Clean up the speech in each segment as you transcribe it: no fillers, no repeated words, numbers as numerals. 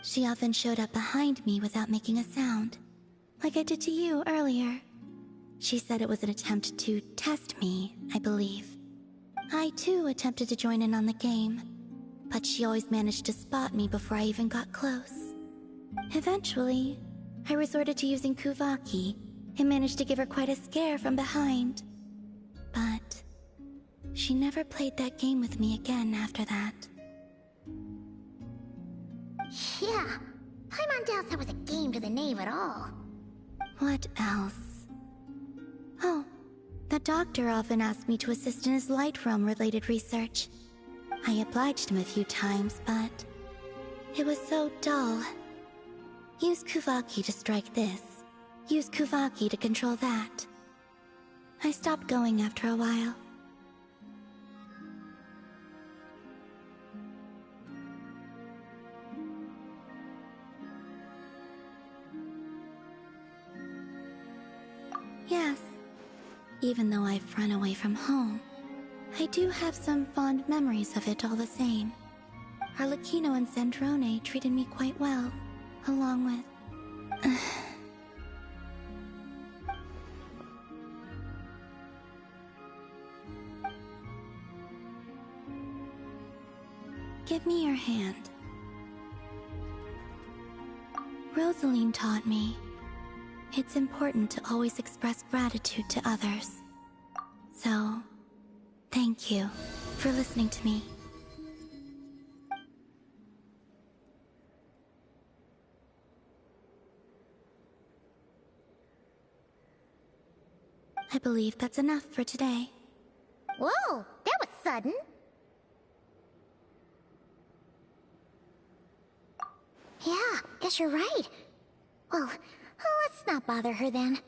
She often showed up behind me without making a sound, like I did to you earlier. She said it was an attempt to test me, I believe. I too attempted to join in on the game, but she always managed to spot me before I even got close. Eventually, I resorted to using Kuvaki and managed to give her quite a scare from behind. But she never played that game with me again after that. Yeah, Paimon doubts that was a game to the knave at all. What else? Oh, the doctor often asked me to assist in his light realm-related research. I obliged him a few times, but it was so dull. Use Kuvaki to strike this. Use Kuvaki to control that. I stopped going after a while. Yes, even though I've run away from home, I do have some fond memories of it all the same. Arlecchino and Sandrone treated me quite well, along with... Give me your hand. Rosaline taught me it's important to always express gratitude to others. So, thank you for listening to me. I believe that's enough for today. Whoa, that was sudden. Yeah, guess you're right. Well, let's not bother her then.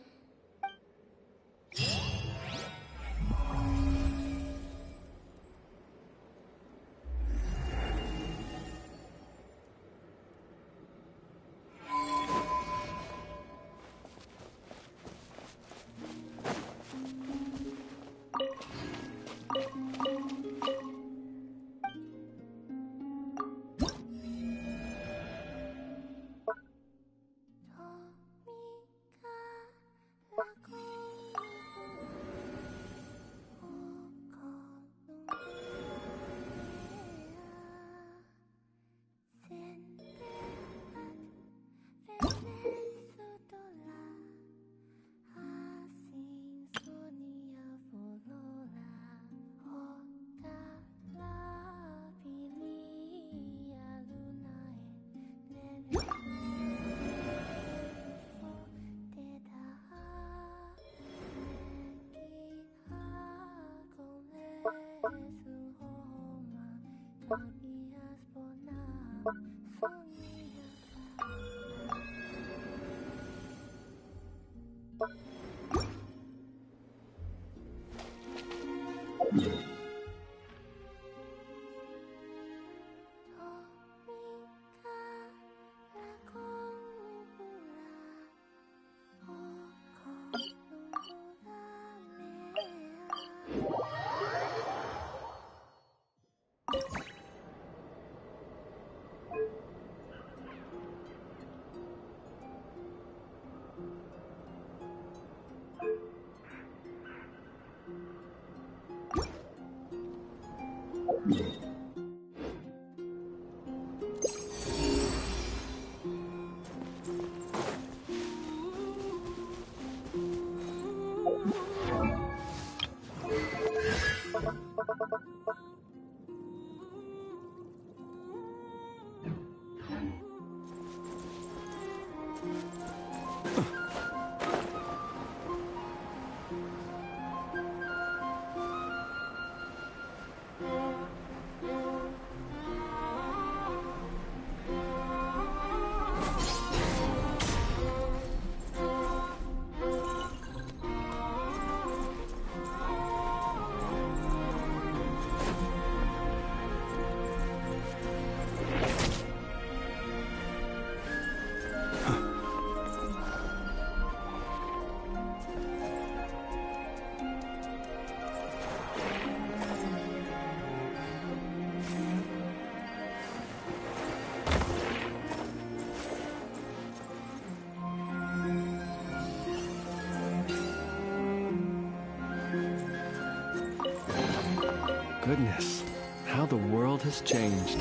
Goodness, how the world has changed.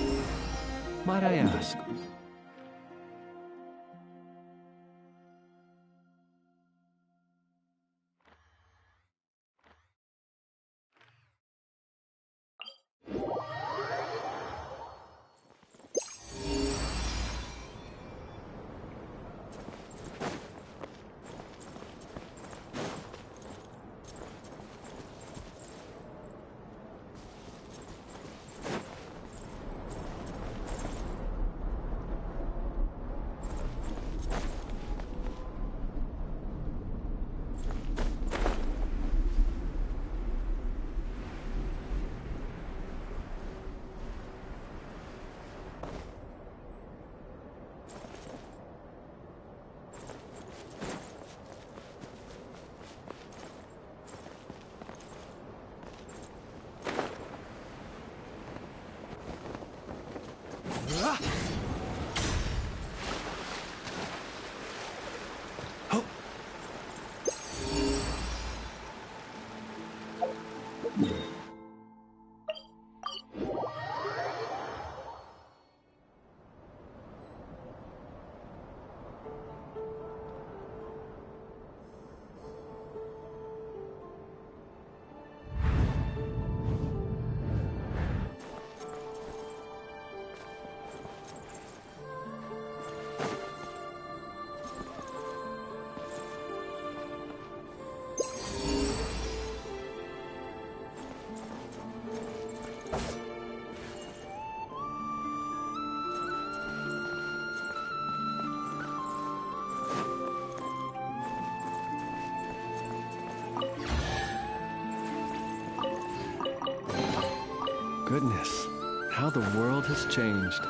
Might I ask? Goodness, how the world has changed.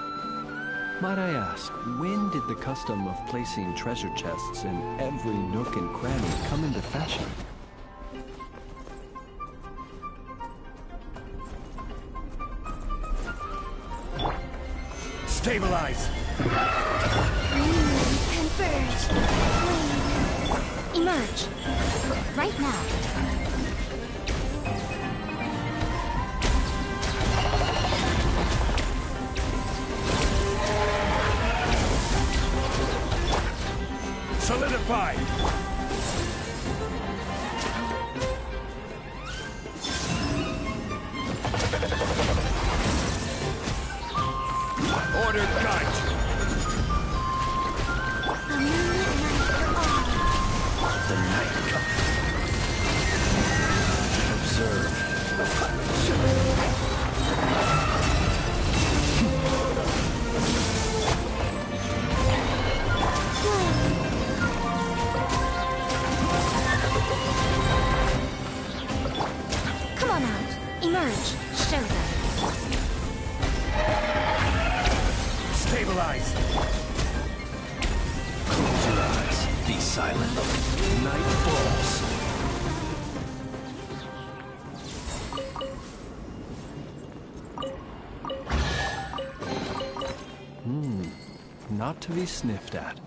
Might I ask, when did the custom of placing treasure chests in every nook and cranny come into fashion? Stabilize! Converge! Emerge! Right now! Solidify! Order cut! A moonlit night for all! The night comes. Observe. Come on out! Emerge! Show them! Stabilize! Close your eyes. Be silent. Night falls. Not to be sniffed at.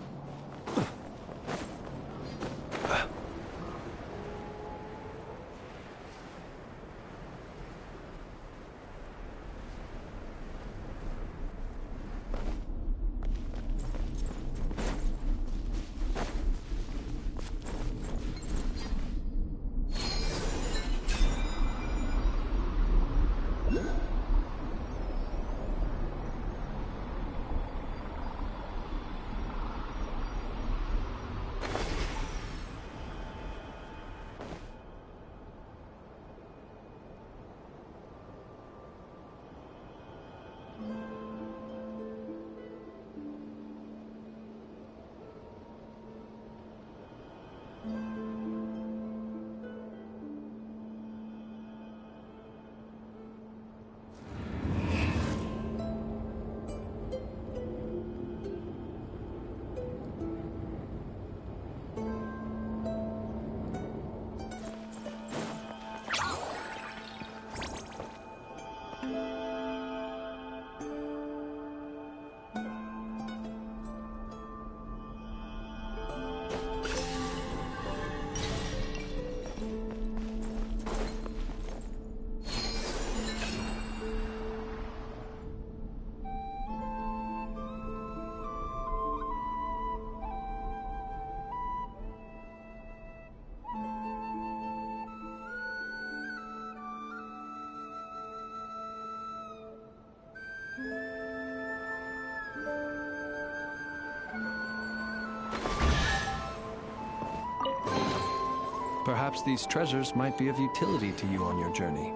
Perhaps these treasures might be of utility to you on your journey.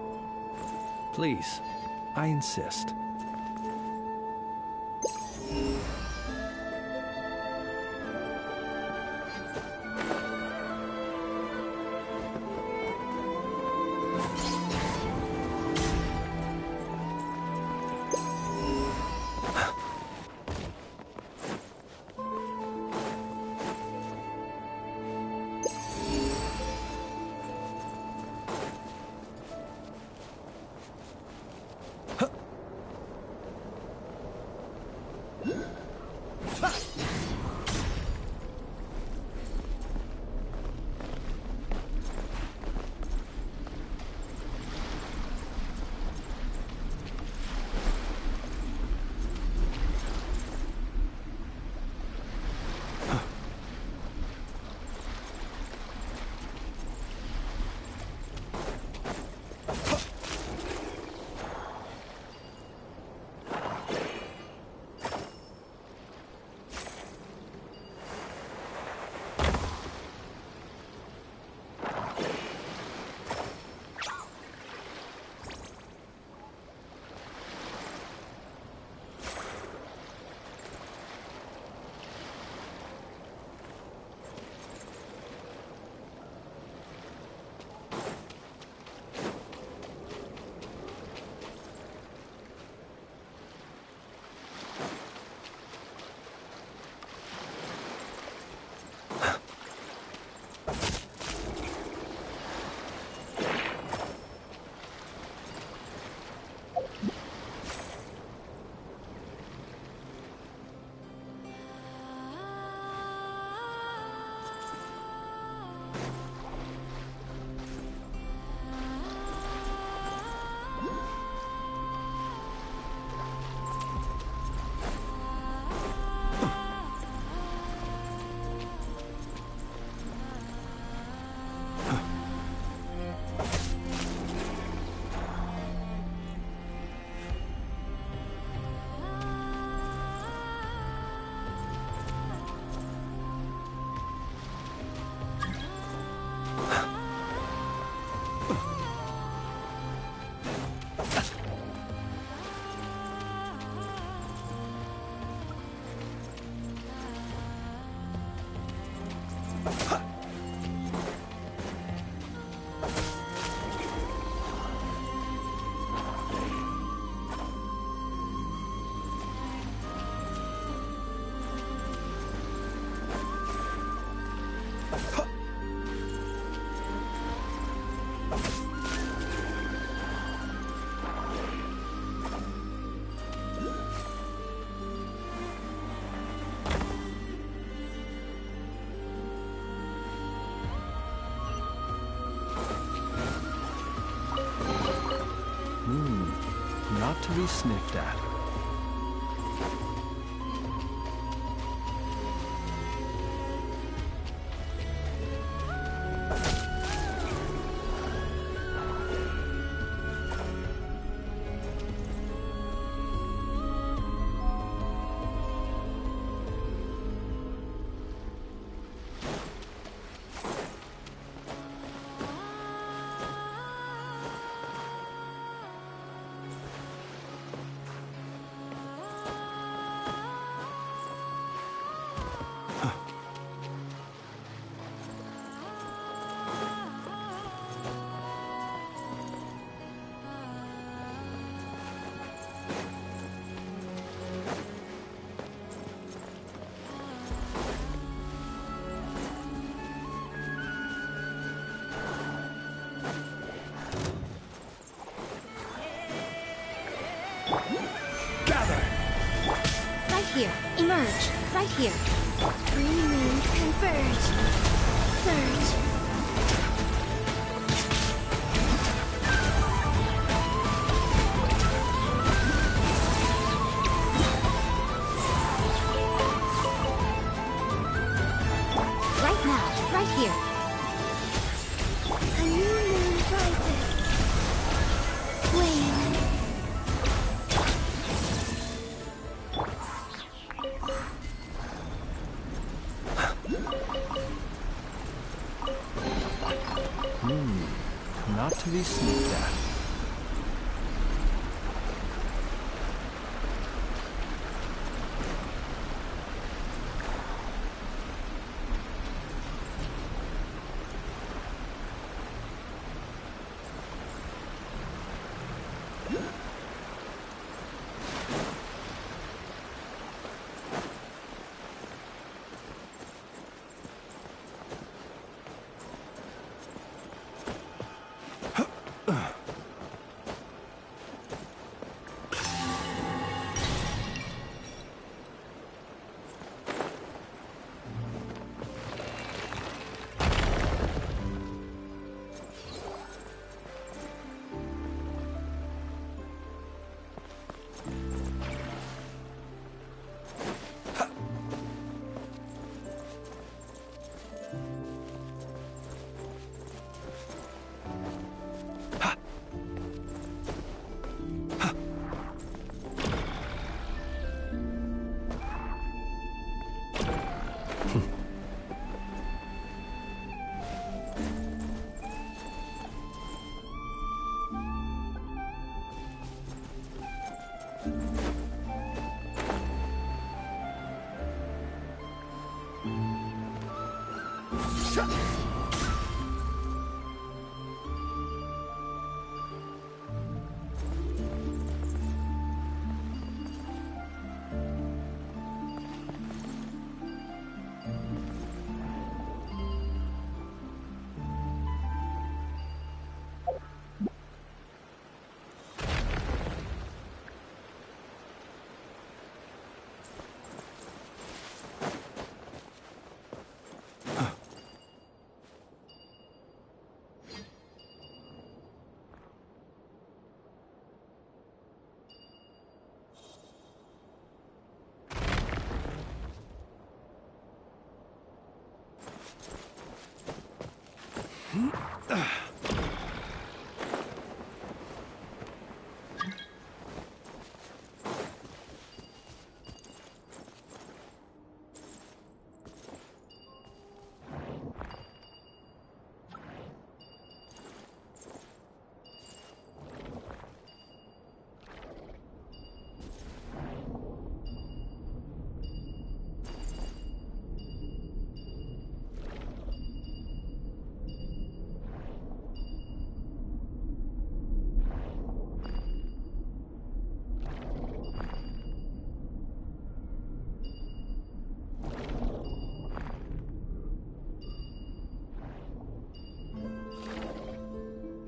Please, I insist. Not to be sniffed at. Right here. Emerge. Right here. Three moons converge. Surge. Right now. Right here. A new moon rises. Wane. to be sneaked at.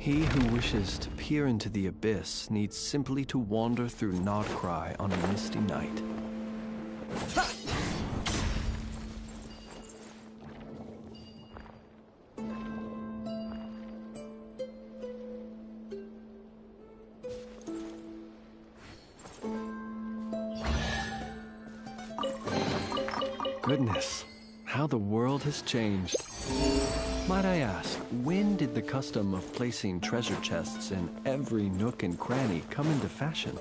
He who wishes to peer into the abyss needs simply to wander through Krai on a misty night. Goodness, how the world has changed. Might I ask, when did the custom of placing treasure chests in every nook and cranny come into fashion?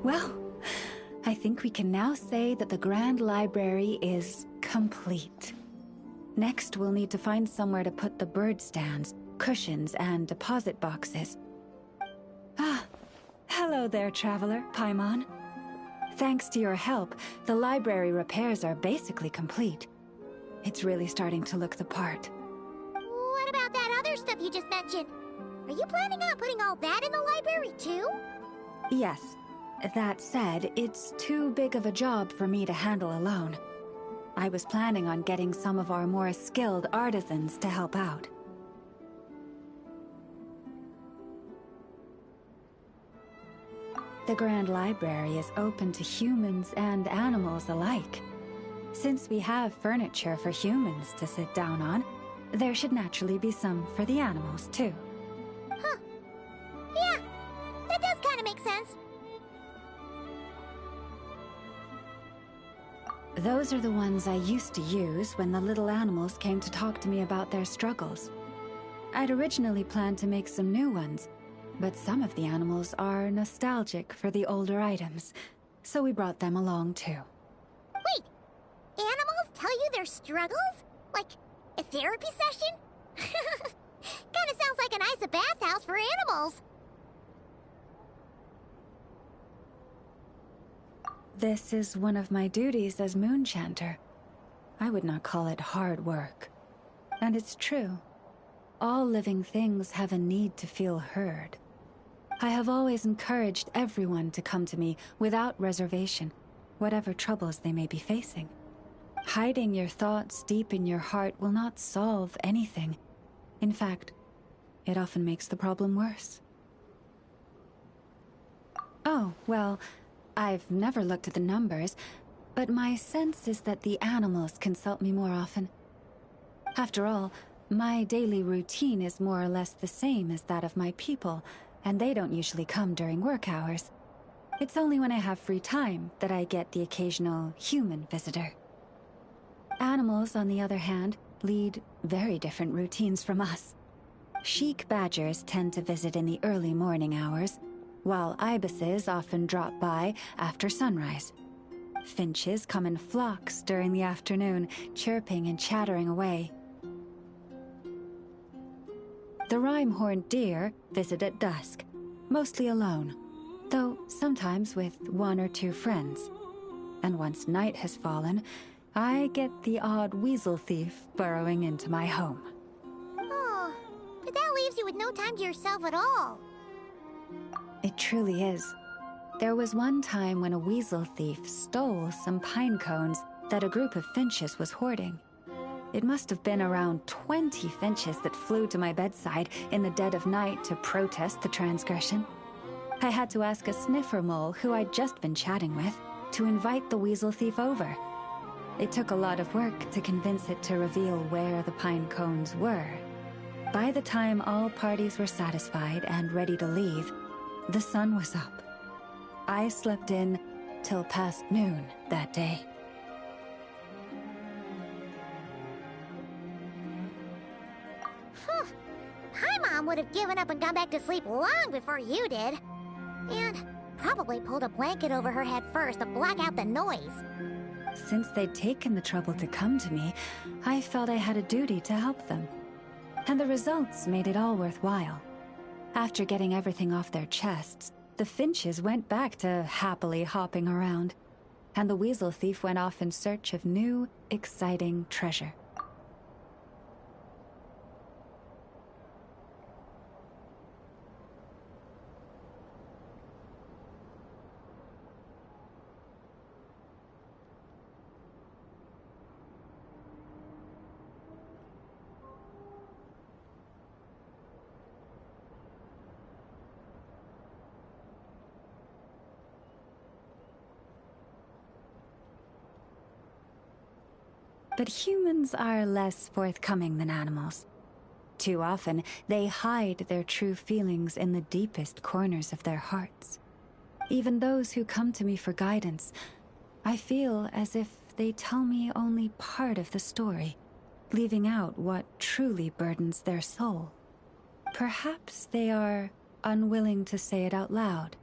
Well, I think we can now say that the Grand Library is complete. Next, we'll need to find somewhere to put the bird stands, cushions, and deposit boxes. Ah, hello there, traveler, Paimon. Thanks to your help, the library repairs are basically complete. It's really starting to look the part. What about that other stuff you just mentioned? Are you planning on putting all that in the library too? Yes. That said, it's too big of a job for me to handle alone. I was planning on getting some of our more skilled artisans to help out. The Grand Library is open to humans and animals alike. Since we have furniture for humans to sit down on, there should naturally be some for the animals too. Huh. Yeah, that does kind of make sense. Those are the ones I used to use when the little animals came to talk to me about their struggles. I'd originally planned to make some new ones, but some of the animals are nostalgic for the older items, so we brought them along too. Wait, animals tell you their struggles? Like a therapy session? Kinda sounds like a nice bathhouse for animals. This is one of my duties as Moonchanter. I would not call it hard work. And it's true. All living things have a need to feel heard. I have always encouraged everyone to come to me without reservation, whatever troubles they may be facing. Hiding your thoughts deep in your heart will not solve anything. In fact, it often makes the problem worse. Oh, well, I've never looked at the numbers, but my sense is that the animals consult me more often. After all, my daily routine is more or less the same as that of my people, and they don't usually come during work hours. It's only when I have free time that I get the occasional human visitor. Animals, on the other hand, lead very different routines from us. Sheik badgers tend to visit in the early morning hours, while ibises often drop by after sunrise. Finches come in flocks during the afternoon, chirping and chattering away. The rhyme-horned deer visit at dusk, mostly alone, though sometimes with one or two friends. And once night has fallen, I get the odd weasel thief burrowing into my home. Oh, but that leaves you with no time to yourself at all. It truly is. There was one time when a weasel thief stole some pine cones that a group of finches was hoarding. It must have been around 20 finches that flew to my bedside in the dead of night to protest the transgression. I had to ask a sniffer mole who I'd just been chatting with to invite the weasel thief over. It took a lot of work to convince it to reveal where the pine cones were. By the time all parties were satisfied and ready to leave, the sun was up. I slept in till past noon that day. My mom would have given up and gone back to sleep long before you did. And probably pulled a blanket over her head first to block out the noise. Since they'd taken the trouble to come to me, I felt I had a duty to help them. And the results made it all worthwhile. After getting everything off their chests, the finches went back to happily hopping around, and the weasel thief went off in search of new, exciting treasure. But humans are less forthcoming than animals. Too often, they hide their true feelings in the deepest corners of their hearts. Even those who come to me for guidance, I feel as if they tell me only part of the story, leaving out what truly burdens their soul. Perhaps they are unwilling to say it out loud,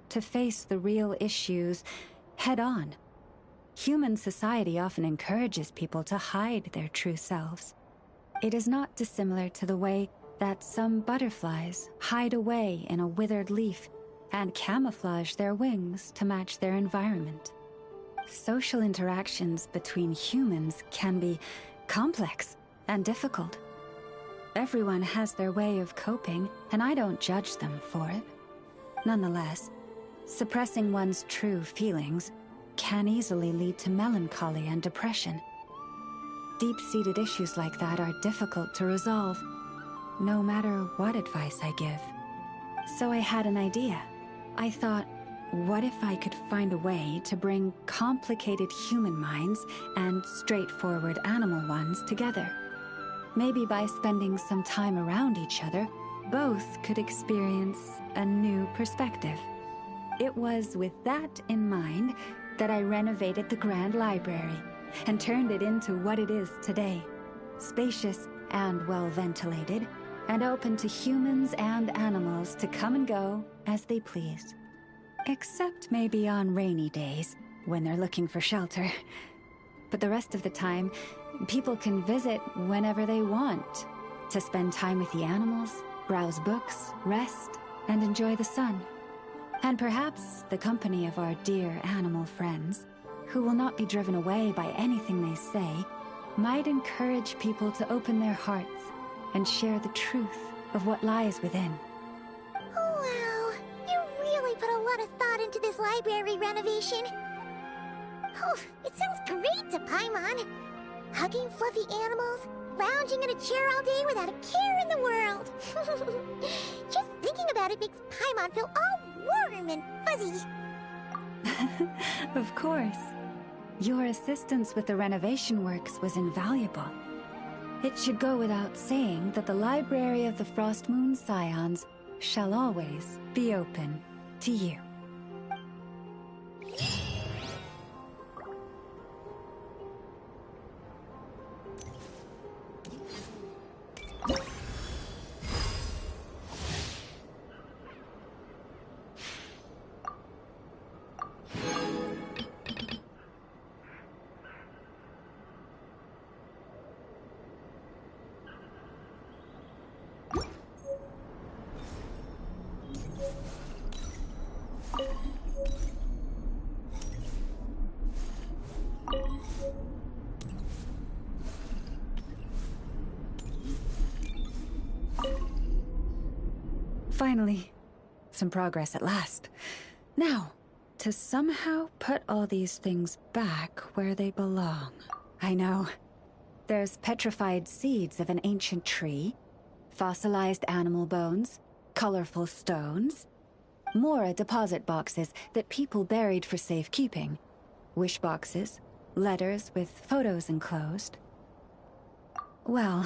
to face the real issues head on. Human society often encourages people to hide their true selves. It is not dissimilar to the way that some butterflies hide away in a withered leaf and camouflage their wings to match their environment. Social interactions between humans can be complex and difficult. Everyone has their way of coping, and I don't judge them for it. Nonetheless, suppressing one's true feelings can easily lead to melancholy and depression. Deep-seated issues like that are difficult to resolve, no matter what advice I give. So I had an idea. I thought, what if I could find a way to bring complicated human minds and straightforward animal ones together? Maybe by spending some time around each other, both could experience a new perspective. It was with that in mind that I renovated the Grand Library and turned it into what it is today. Spacious and well-ventilated, and open to humans and animals to come and go as they please. Except maybe on rainy days, when they're looking for shelter. But the rest of the time, people can visit whenever they want, to spend time with the animals, browse books, rest, and enjoy the sun. And perhaps the company of our dear animal friends, who will not be driven away by anything they say, might encourage people to open their hearts and share the truth of what lies within. Wow, you really put a lot of thought into this library renovation. Oh, it sounds great to Paimon. Hugging fluffy animals, lounging in a chair all day without a care in the world. Just thinking about it makes Paimon feel all warm and fuzzy. Of course. Your assistance with the renovation works was invaluable. It should go without saying that the Library of the Frost Moon Scions shall always be open to you. Finally, some progress at last. Now, to somehow put all these things back where they belong. I know. There's petrified seeds of an ancient tree, fossilized animal bones, colorful stones, more deposit boxes that people buried for safekeeping, wish boxes, letters with photos enclosed. Well,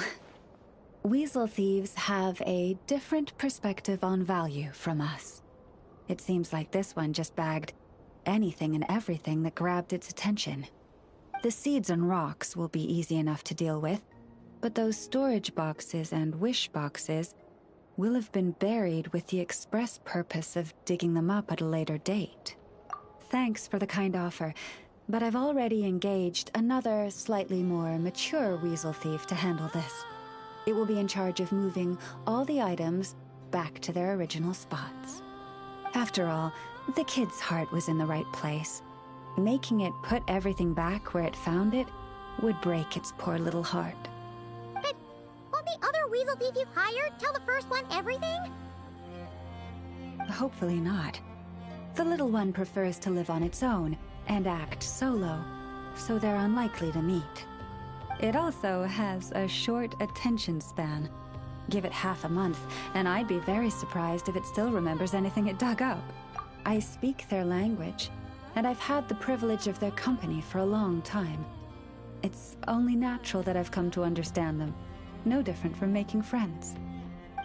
weasel thieves have a different perspective on value from us. It seems like this one just bagged anything and everything that grabbed its attention. The seeds and rocks will be easy enough to deal with, but those storage boxes and wish boxes will have been buried with the express purpose of digging them up at a later date. Thanks for the kind offer, but I've already engaged another slightly more mature weasel thief to handle this. It will be in charge of moving all the items back to their original spots. After all, the kid's heart was in the right place. Making it put everything back where it found it would break its poor little heart. But won't the other weasel thief you hired tell the first one everything? Hopefully not. The little one prefers to live on its own and act solo, so they're unlikely to meet. It also has a short attention span. Give it half a month, and I'd be very surprised if it still remembers anything it dug up. I speak their language, and I've had the privilege of their company for a long time. It's only natural that I've come to understand them, no different from making friends.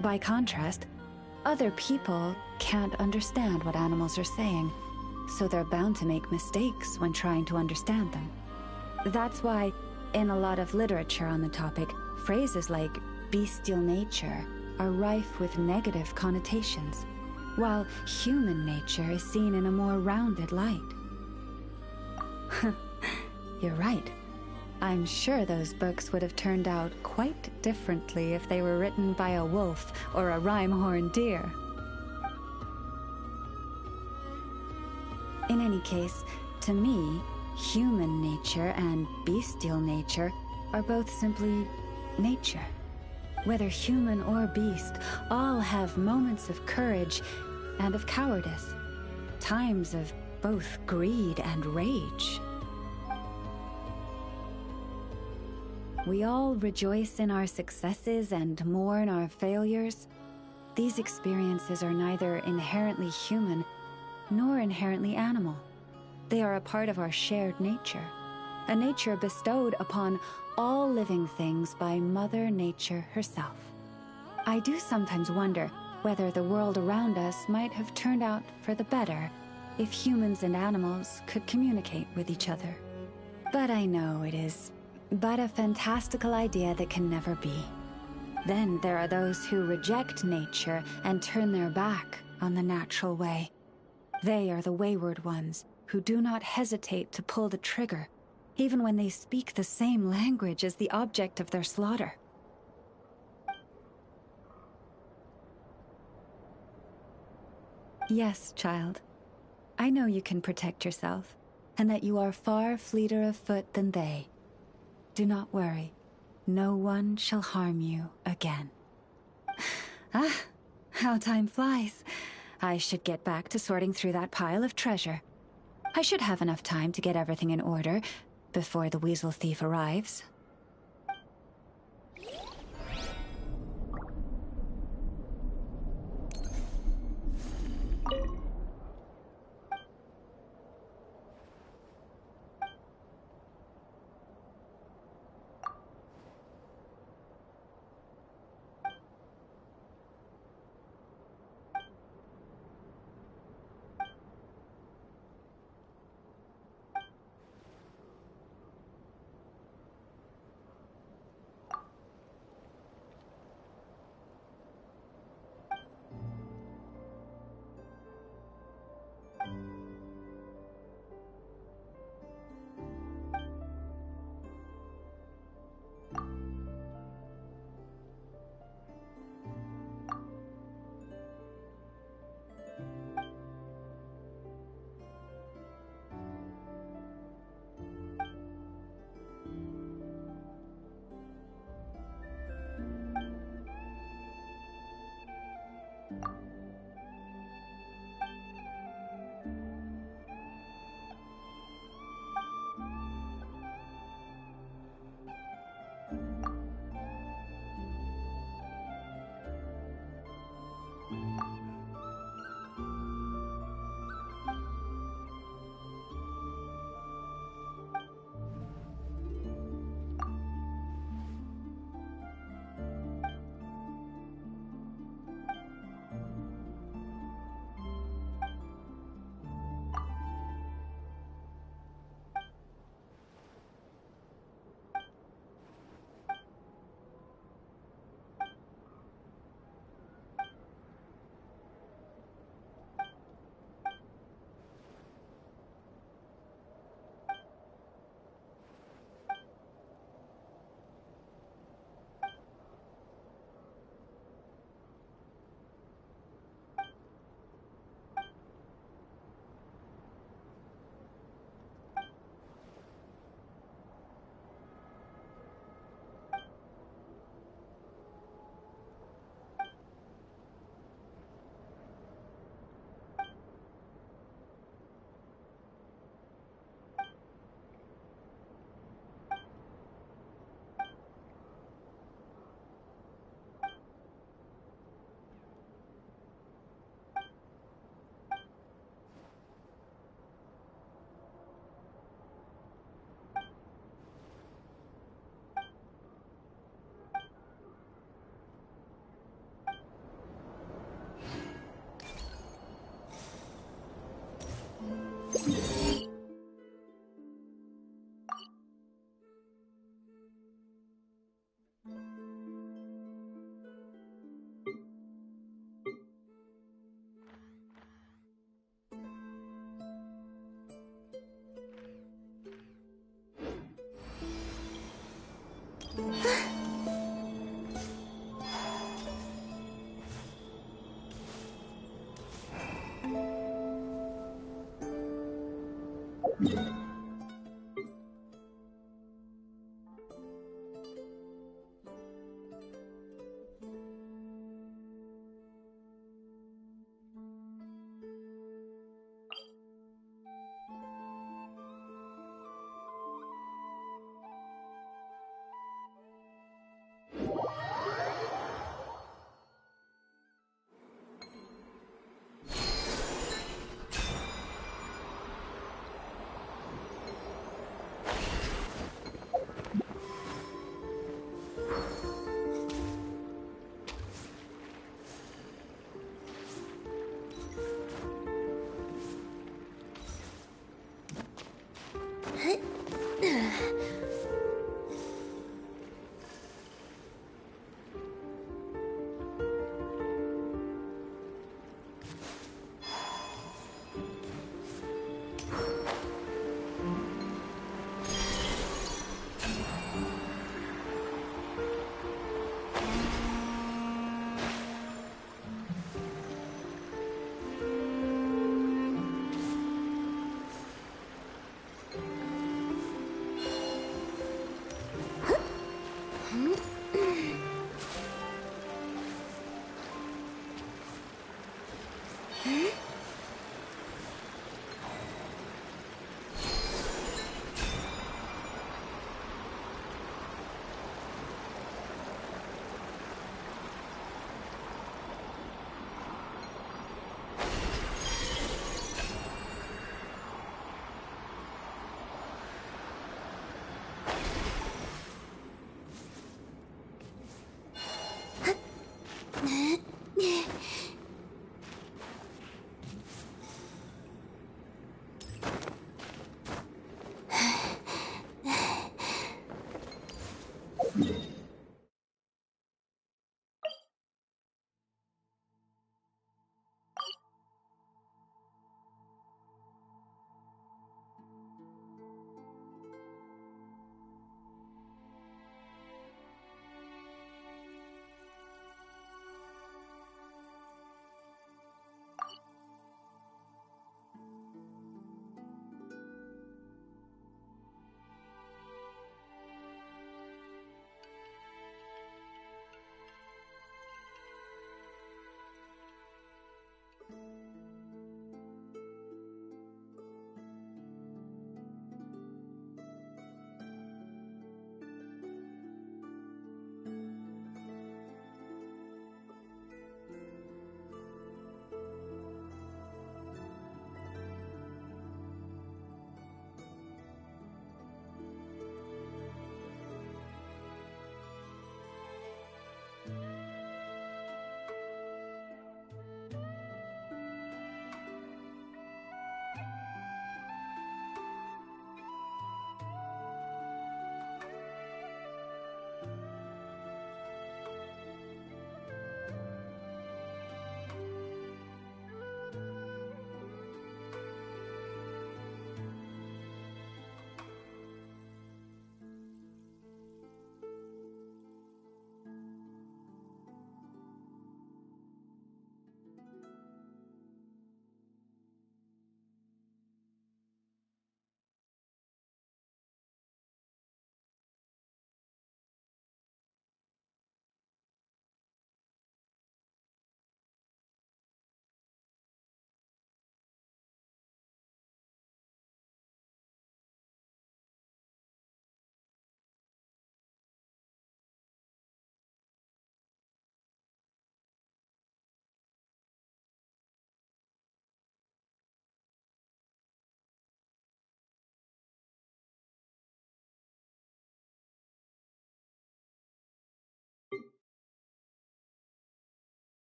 By contrast, other people can't understand what animals are saying, so they're bound to make mistakes when trying to understand them. That's why, in a lot of literature on the topic, phrases like bestial nature are rife with negative connotations, while human nature is seen in a more rounded light. You're right. I'm sure those books would have turned out quite differently if they were written by a wolf or a rhyme-horned deer. In any case, to me, human nature and bestial nature are both simply nature. Whether human or beast, all have moments of courage and of cowardice, times of both greed and rage. We all rejoice in our successes and mourn our failures. These experiences are neither inherently human nor inherently animal. They are a part of our shared nature, a nature bestowed upon all living things by Mother Nature herself. I do sometimes wonder whether the world around us might have turned out for the better if humans and animals could communicate with each other. But I know it is but a fantastical idea that can never be. Then there are those who reject nature and turn their back on the natural way. They are the wayward ones who do not hesitate to pull the trigger, even when they speak the same language as the object of their slaughter. Yes, child. I know you can protect yourself, and that you are far fleeter of foot than they. Do not worry. No one shall harm you again. Ah, how time flies. I should get back to sorting through that pile of treasure. I should have enough time to get everything in order before the weasel thief arrives.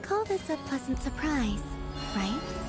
call this a pleasant surprise, right?